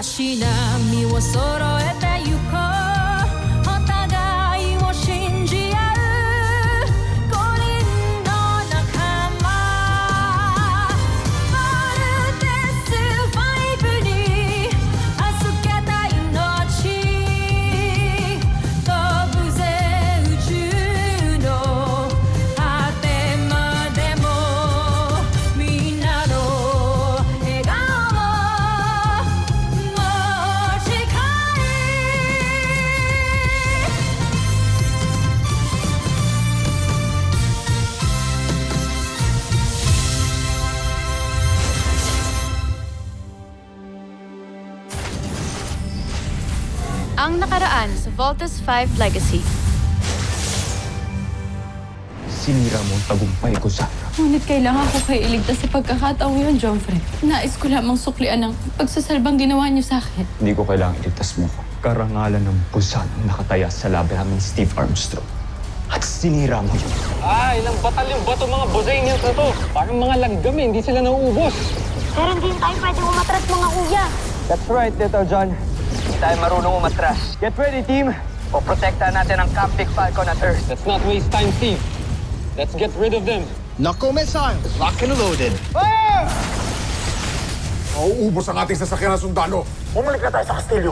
しなみを揃えてゆこうお互いを信じ合う5人の仲間まるでスファイブに預けた命飛ぶぜ宇宙の果てまでもみんなの笑顔持ち帰Ang nakaraan sa Voltes 5 Legacy. Sinira mo ang tagumpay ko, Sandra. Ngunit kailangan ko kayo iligtas sa pagkakataong yun, Joffrey. Nais ko lamang suklian ang pagsasalbang ginawa niyo sa akin. Hindi ko kailangan iligtas mo ko. Karangalan ng busan ang nakataya sa labi namin Steve Armstrong. At sinira mo yun. Ilang batalyong ba itong mga Bosanians na to? Parang mga langgam eh, hindi sila nauubos. Pero hindi tayo pwedeng umatras, mga kuya. That's right, Little John. Hindi tayo marunong umatras. Get ready, team. O protektahan natin ang Camp Big Falcon at Earth. Let's not waste time, Steve. Let's get rid of them. Knuckle missiles, locked and loaded. Mauubos ang ating sasakyan ng sundalo. Bumalik na tayo sa kastilyo.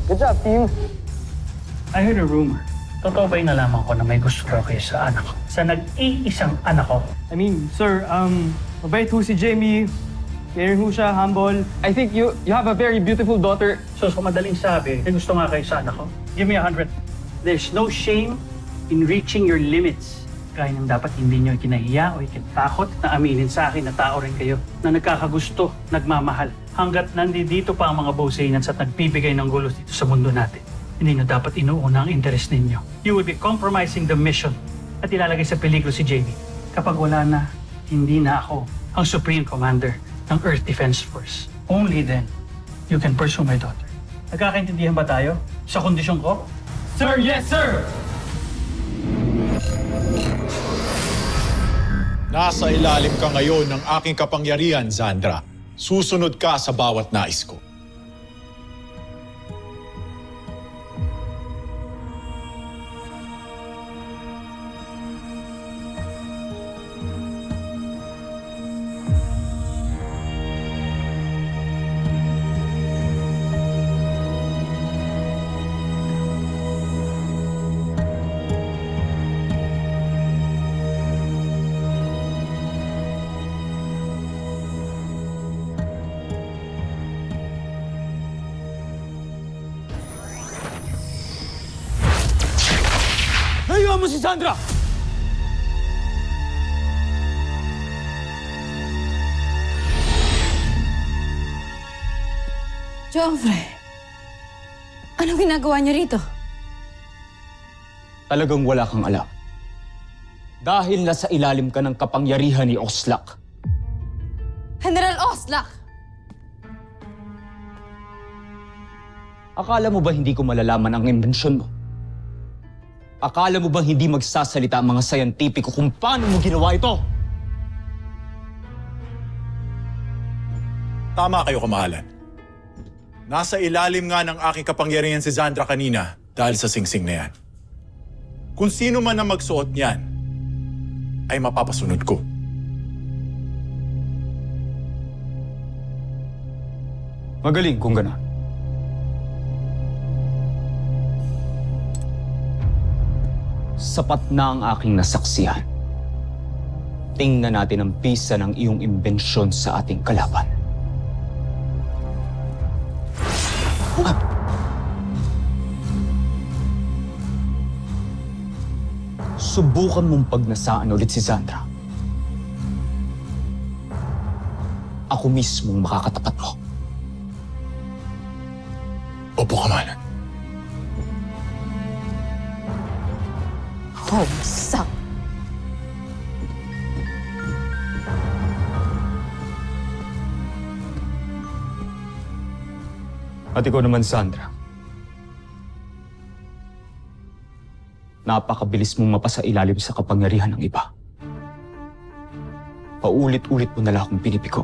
Good job, team. I heard a rumor. Totoo ba yung nalaman ko na may gusto raw kayo sa anak ko? Sa nag-iisang anak ko? I mean, sir, mabait ho si Jamie. Caring ho siya, humble. I think you have a very beautiful daughter. So, sa madaling sabi, may gusto nga kayo sa anak ko? Give me 100. There's no shame in reaching your limits. Kaya nang dapat hindi nyo ikinahiya o ikinatakot na aminin sa akin na tao rin kayo na nagkakagusto, nagmamahal. Hanggat nandito pa ang mga Bosanians at nagbibigay ng gulo dito sa mundo natin. Hindi nyo dapat inuuna ang interes ninyo. You would be compromising the mission at ilalagay sa peligro si Jamie. Kapag wala na, hindi na ako ang Supreme Commander ng Earth Defense Force. Only then, you can pursue my daughter. Nagkakaintindihan ba tayo sa kondisyon ko? Sir, yes, sir! Nasa ilalim ka ngayon ng aking kapangyarihan, Zandra. Susunod ka sa bawat nais ko. Layuan mo si Sandra! Joffrey, anong ginagawa niyo rito? Talagang wala kang alam. Dahil nasa ilalim ka ng kapangyarihan ni Oslak. General Oslak! Akala mo ba hindi ko malalaman ang imbensyon mo? Akala mo ba hindi magsasalita ang mga sayantipiko kung paano mo ginawa ito? Tama kayo, kamahalan. Nasa ilalim nga ng aking kapangyarihan si Zandra kanina dahil sa singsing na yan. Kung sino man ang magsuot niyan, ay mapapasunod ko. Magaling kung gano'n. Sapat na ang aking nasaksihan. Tingnan natin ang pisa ng iyong imbensyon sa ating kalaban. Subukan mong pagnasaan ulit si Zandra. Ako mismong makakatapat mo. Opo, kamahalan. Homsak! At ikaw naman, Sandra. Napakabilis mong mapasailalim sa kapangyarihan ng iba. Paulit-ulit mo na lang akong pinipiko.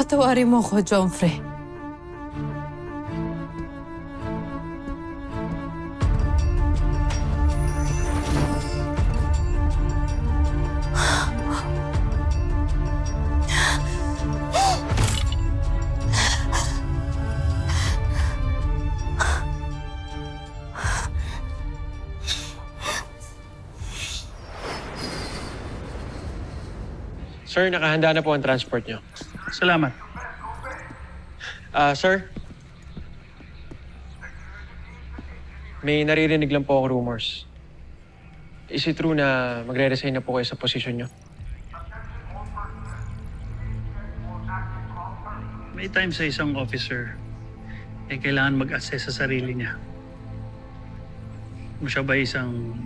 Patawarin mo ko, Jomfre. Sir, nakahanda na po ang transport nyo. Salamat. Sir? May naririnig lang po akong rumors. Is it true na magre-resign na po kayo sa posisyon nyo? May time sa isang officer, kailangan mag-assess sa sarili niya. Kung siya ba isang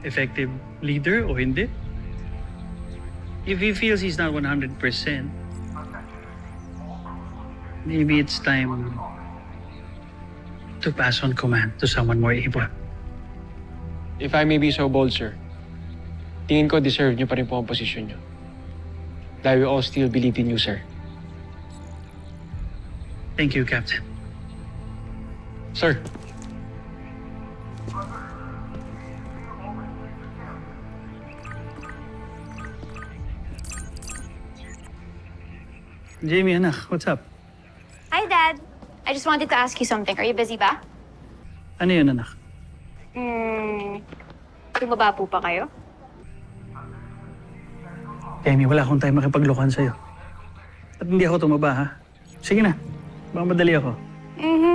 effective leader o hindi. If he feels he's not 100%, maybe it's time to pass on command to someone more able. If I may be so bold, sir, tingin ko deserve nyo pa rin po ang posisyon nyo. Dahil we all still believe in you, sir. Thank you, Captain. Sir, Jamie, anak, what's up? Hi, Dad. I just wanted to ask you something. Are you busy ba? Ano yun, anak? Tumaba po pa kayo? Jamie, wala akong time makipaglokohan sa'yo. At hindi ako tumaba, ha? Sige na. Baka madali ako.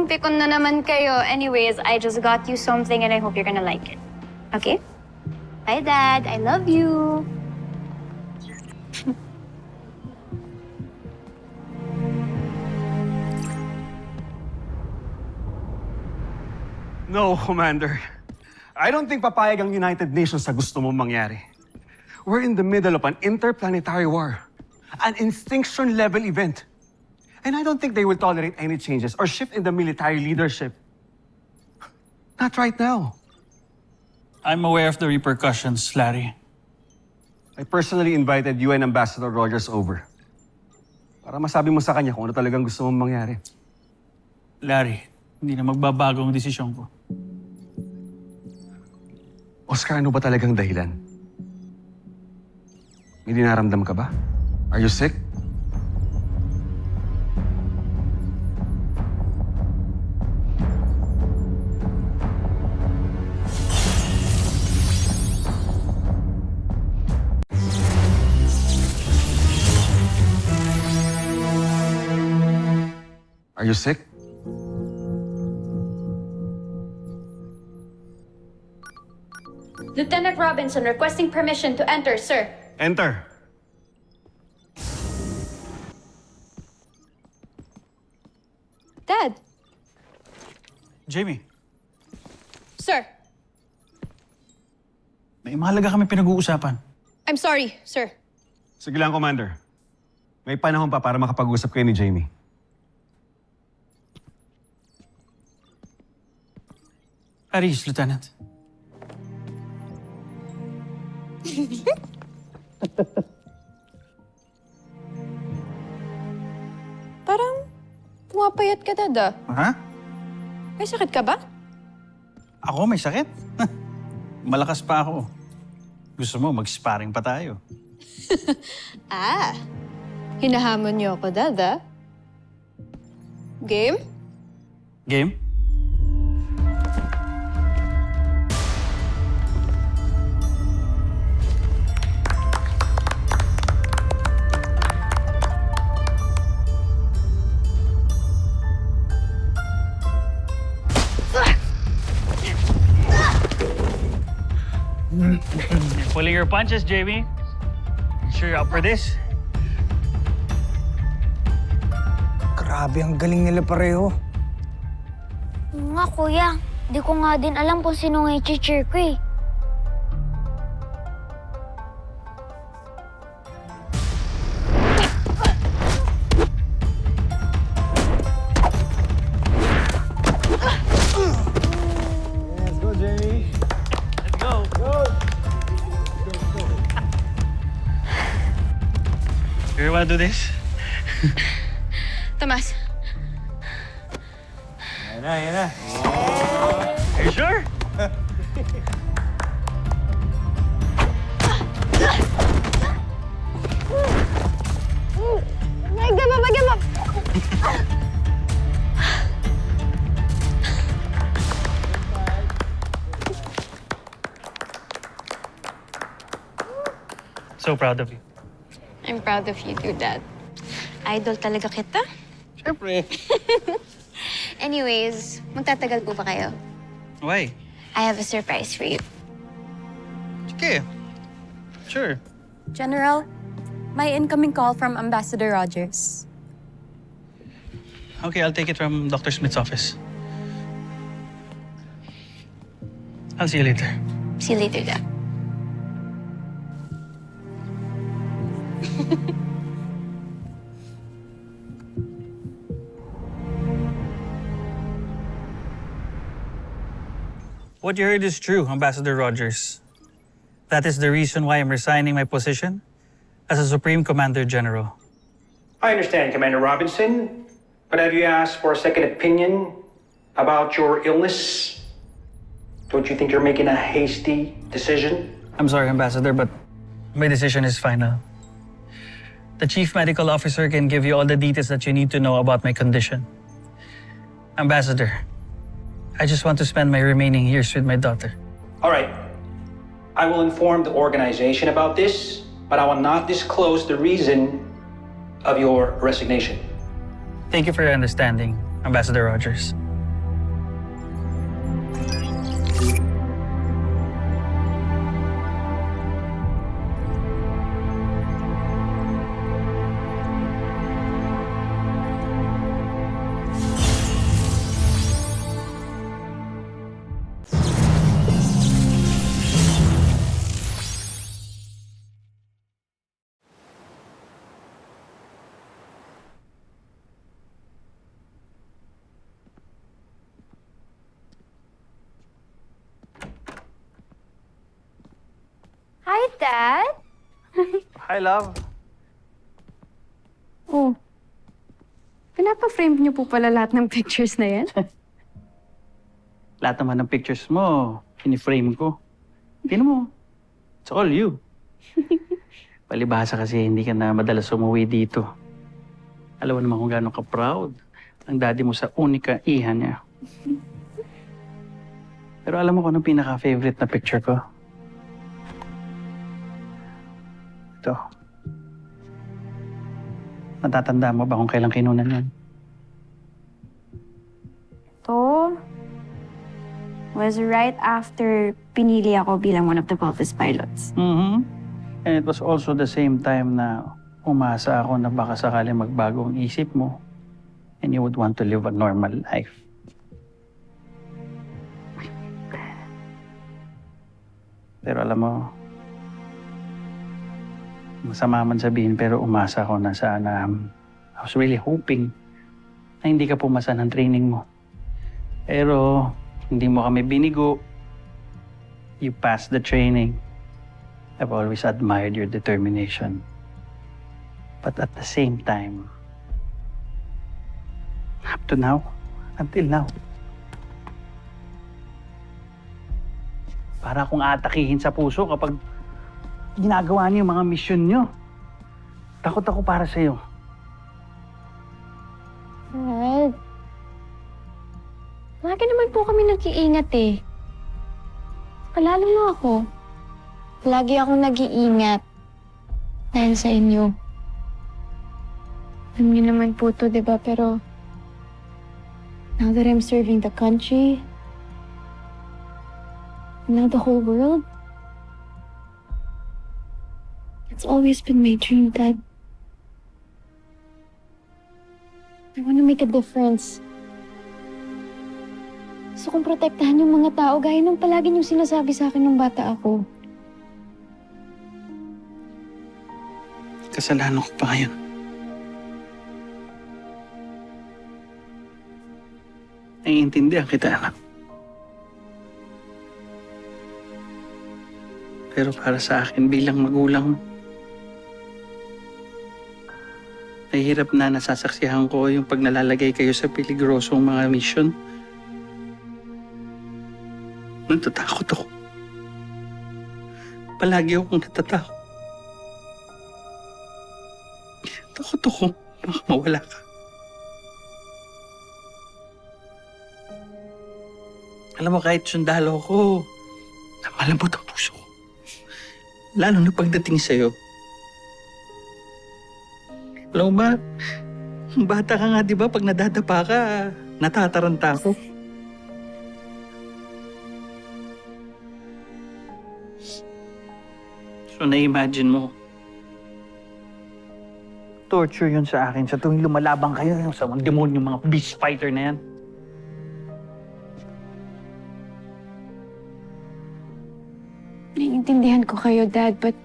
Pikon na naman kayo. Anyways, I just got you something and I hope you're gonna like it. Okay? Bye, Dad. I love you. No, Commander. I don't think papayag ang United Nations sa gusto mong mangyari. We're in the middle of an interplanetary war. An extinction-level event. And I don't think they will tolerate any changes or shift in the military leadership. Not right now. I'm aware of the repercussions, Larry. I personally invited UN Ambassador Rogers over. Para masabi mo sa kanya kung ano talagang gusto mong mangyari. Larry, hindi na magbabago ang desisyon ko. Oscar, ano ba talagang dahilan? May dinaramdam ka ba? Are you sick? Are you sick? Lieutenant Robinson requesting permission to enter, sir. Enter. Dad. Jamie, Sir. may mahalaga kami pinag-uusapan. I'm sorry, sir. Sige lang, Commander. May panahon pa para makapag-usap kayo ni Jamie. Aris, Lieutenant. Parang pumapayat ka, Dad, ah. Ha? May sakit ka ba? Ako may sakit? Malakas pa ako. Gusto mo, mag-sparring pa tayo. Hinahamon niyo ako, Dad, ah. Game? Game? Pulling your punches, Jamie. Sure you're up for this? Grabe, ang galing nila pareho. Nga, kuya. Di ko nga din alam kung sino nga i-cheer ko eh. Let's go, Jamie. Let's go. You wanna do this? Tomas, Yan na. Are you sure? Give up! So proud of you. I'm proud of you too, Dad. Idol talaga kita. Siyempre. Anyways, magtatagal po ba kayo? Why? I have a surprise for you. Sige. Sure. General, may incoming call from Ambassador Rogers. Okay, I'll take it from Dr. Smith's office. I'll see you later. See you later, Dad. What you heard is true, Ambassador Rogers. That is the reason why I'm resigning my position as a Supreme Commander General. I understand, Commander Robinson, but have you asked for a second opinion about your illness? Don't you think you're making a hasty decision? I'm sorry, Ambassador, but my decision is final. The Chief Medical Officer can give you all the details that you need to know about my condition. Ambassador, I just want to spend my remaining years with my daughter. All right. I will inform the organization about this, but I will not disclose the reason of your resignation. Thank you for your understanding, Ambassador Rogers. Hi, Dad. Hi, love. Oh, pinapa-frame niyo po pala lahat ng pictures na yan? Lahat naman ng pictures mo, piniframe ko. Tingnan mo, it's all you. Palibhasa kasi hindi ka na madalas umuwi dito. Alam mo naman kung gaano ka-proud ang daddy mo sa unika iha niya. Pero alam mo kung anong pinaka-favorite na picture ko? Ito. Natatanda mo ba kung kailan kinunan yan? To was right after pinili ako bilang one of the Voltes pilots. Mm-hmm. And it was also the same time na umasa ako na baka sakali magbago ang isip mo and you would want to live a normal life. Pero alam mo, masama man sabihin pero umasa ako na sana I was really hoping na hindi ka pumasa ng training mo. Pero hindi mo kami binigo. You passed the training. I've always admired your determination. But at the same time, up to now, until now, para akong atakihin sa puso kapag ginagawa niyo yung mga mission niyo. Takot ako para sa'yo. Dad, lagi naman po kami nag-iingat eh. Kalalo mo ako. Lagi akong nag-iingat dahil sa inyo. Alam niyo naman po to, di ba? Pero now that I'm serving the country, now the whole world, it's always been my dream, Dad. I want to make a difference. Gusto kong protektahan yung mga tao gaya ng palagi niyong sinasabi sa akin nung bata ako. Kasalanan ko pa ngayon. Naiintindihan kita, anak. Pero para sa akin bilang magulang mo, Nahihirap na nasasaksihan ko yung pag nalalagay kayo sa peligrosong mga mission. Natatakot ako. Palagi akong natatakot. Takot ako. Baka mawala ka. Alam mo, kahit sundalo ko, malambot ang puso ko. Lalo na pagdating sa'yo. Alam mo ba, bata ka nga, di ba? Pag nadadapa ka, natataranta ako. So, na-imagine mo, torture yun sa akin. Sa tuwing lumalabang kayo, yung sa mga demonyo, mga beast fighter na yan. Naiintindihan ko kayo, Dad, but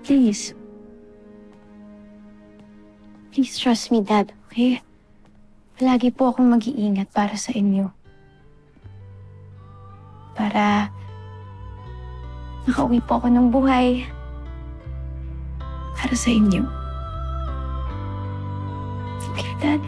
please. Please trust me, Dad, okay? Palagi po akong mag-iingat para sa inyo. Para makauwi po ako ng buhay para sa inyo. Okay, Dad?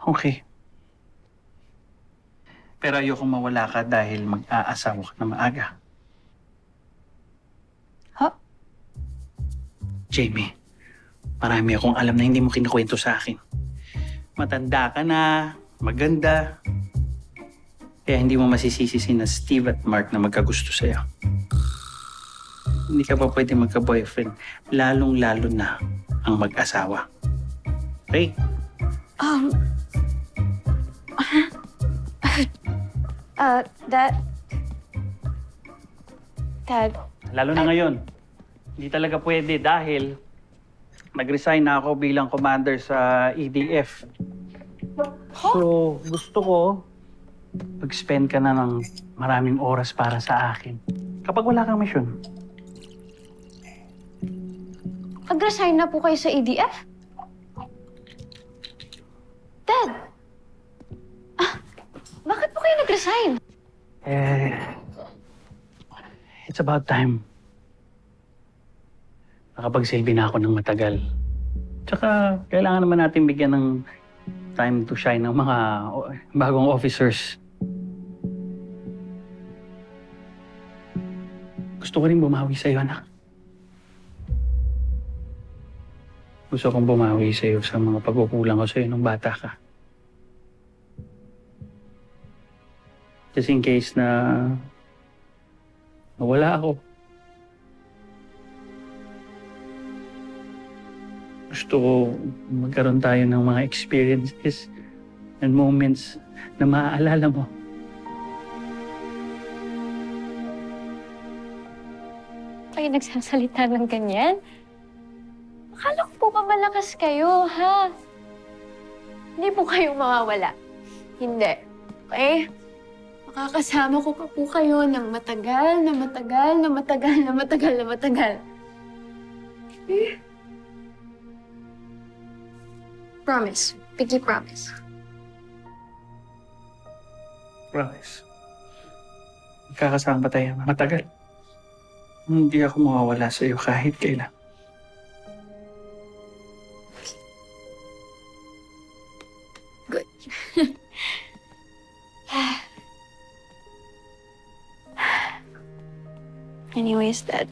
Okay. Pero ayokong mawala ka dahil mag-aasawa ka na maaga. Ha? Jamie, marami akong alam na hindi mo kinukwento sa akin. Matanda ka na, maganda. Kaya hindi mo masisisi sina Steve at Mark na magkagusto sa'yo. Hindi ka pa pwede magka-boyfriend, lalong-lalo na ang mag-asawa. Okay? Dad, Lalo na ngayon. Hindi talaga pwede dahil nag-resign na ako bilang commander sa EDF. So, gusto ko mag-spend ka na ng maraming oras para sa akin. Kapag wala kang mission. Nag-resign na po kayo sa EDF? Dad! Bakit po kayo nag-resign? It's about time. Nakapagsilbi na ako ng matagal. Tsaka, kailangan naman natin bigyan ng time to shine ng mga bagong officers. Gusto ko rin bumawi sa'yo, anak. Gusto kong bumawi sa'yo sa mga pagkukulang ko sa'yo nung bata ka. Just in case na nawala ako. Gusto ko magkaroon tayo ng mga experiences and moments na maaalala mo. Kayo nagsasalita ng ganyan? Akala ko po ba malakas kayo, ha? Hindi po kayo mawawala. Hindi. Okay? Makakasama ko pa po kayo ng matagal na matagal na matagal na matagal na matagal. Okay? Promise. Pinky promise. Promise. Magkakasama pa tayo matagal. Hindi ako mawawala sa iyo kahit kailan. Good. Anyways, Dad.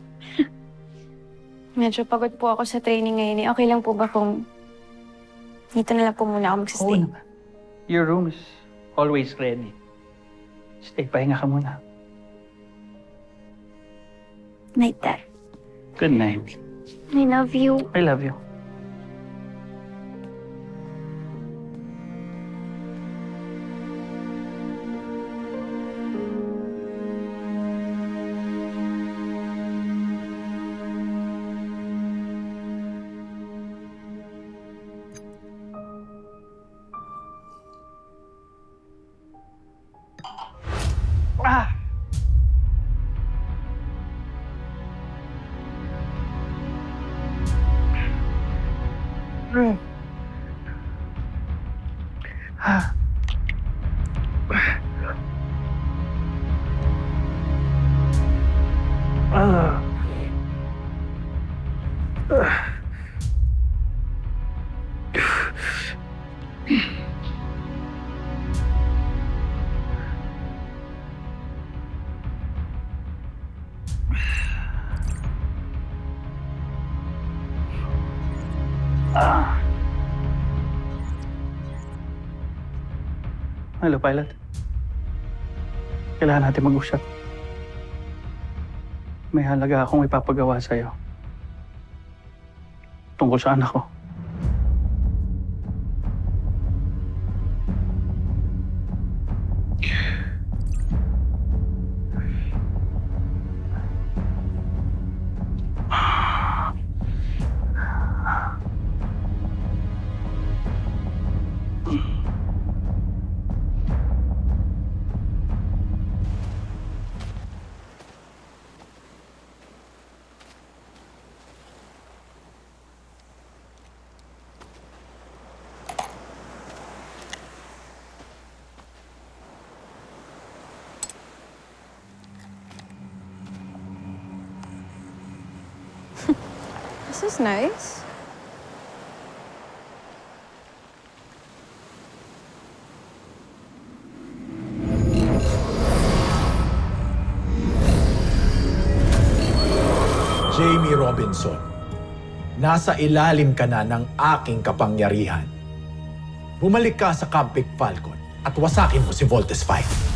Medyo pagod po ako sa training ngayon eh. Okay lang po ba kung dito na lang po muna ako magsistay? Oo naman. Your room is always ready. Stay, pahinga ka muna. Night, Dad. Good night. I love you. I love you. Hello, pilot. Kailangan natin mag-usap. May halaga akong ipapagawa sa'yo. Tungkol sa anak ko. This is nice. Jamie Robinson, nasa ilalim ka na ng aking kapangyarihan. Bumalik ka sa Camp Big Falcon at wasakin mo si Voltes 5.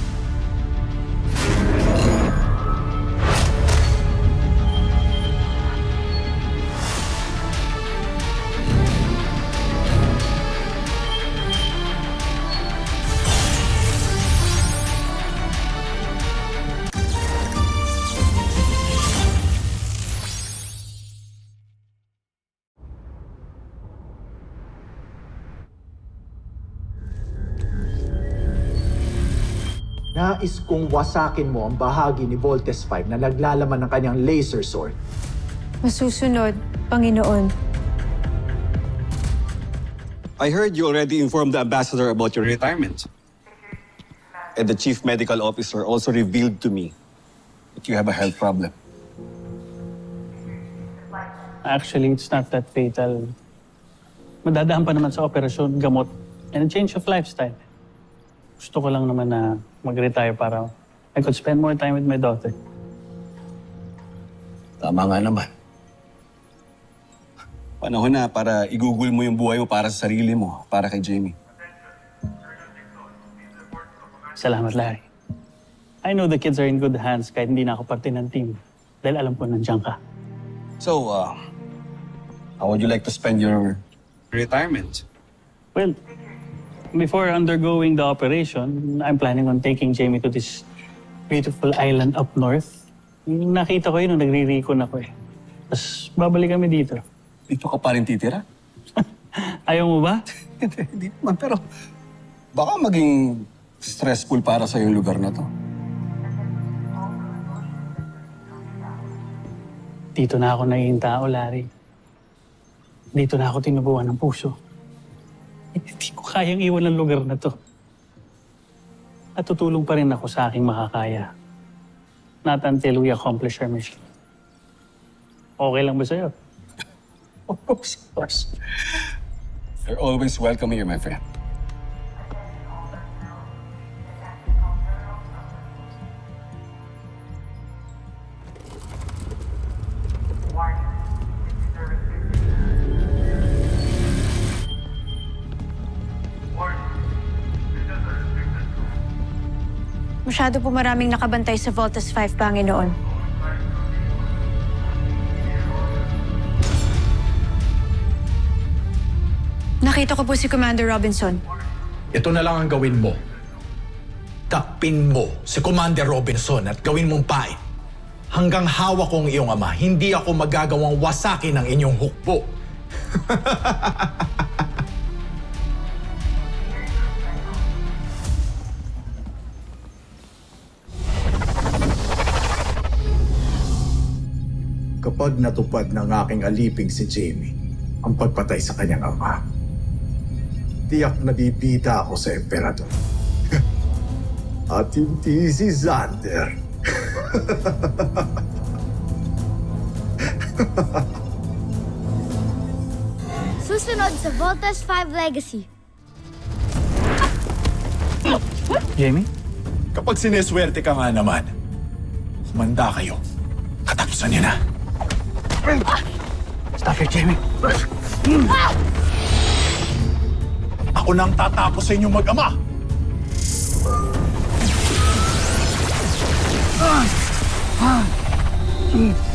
Nais kong wasakin mo ang bahagi ni Voltes 5 na naglalaman ng kanyang laser sword. Masusunod, Panginoon. I heard you already informed the ambassador about your retirement. And the chief medical officer also revealed to me that you have a health problem. Actually, it's not that fatal. Madadaan pa naman sa operasyon, gamot, and a change of lifestyle. Gusto ko lang naman na mag-retire para I could spend more time with my daughter. Tama nga naman. Panahon na para igugol mo yung buhay mo para sa sarili mo, para kay Jamie. Salamat, Larry. I know the kids are in good hands kahit hindi na ako parte ng team. Dahil alam ko nandiyan ka. So, how would you like to spend your retirement? Well, before undergoing the operation, I'm planning on taking Jamie to this beautiful island up north. Yung nakita ko yun nung nagre-recon ako eh. Tapos babalik kami dito. Dito ka pa rin titira? Ayaw mo ba? Hindi naman, pero baka maging stressful para sa yung lugar na to. Dito na ako naging tao, Larry. Dito na ako tinubuan ng puso. Hindi ko kayang iwan ang lugar na to. At tutulong pa rin ako sa aking makakaya. Not until we accomplish our mission. Okay lang ba sa'yo? Of course. You're always welcome here, my friend. Masyado po maraming nakabantay sa Voltes 5, Panginoon. Nakita ko po si Commander Robinson. Ito na lang ang gawin mo. Takpin mo si Commander Robinson at gawin mong pain. Hanggang hawak ko ang iyong ama, hindi ako magagawang wasakin ang inyong hukbo. Kapag natupad ng aking aliping si Jamie ang pagpatay sa kanyang ama, tiyak na bibida ako sa emperador. At hindi si Xander. Susunod sa Voltes 5 Legacy. Jamie? Kapag sineswerte ka nga naman, kumanda kayo. Katapusan niyo na. Stop here, Jamie. Ako nang tatapos sa inyong mag-ama. Jamie.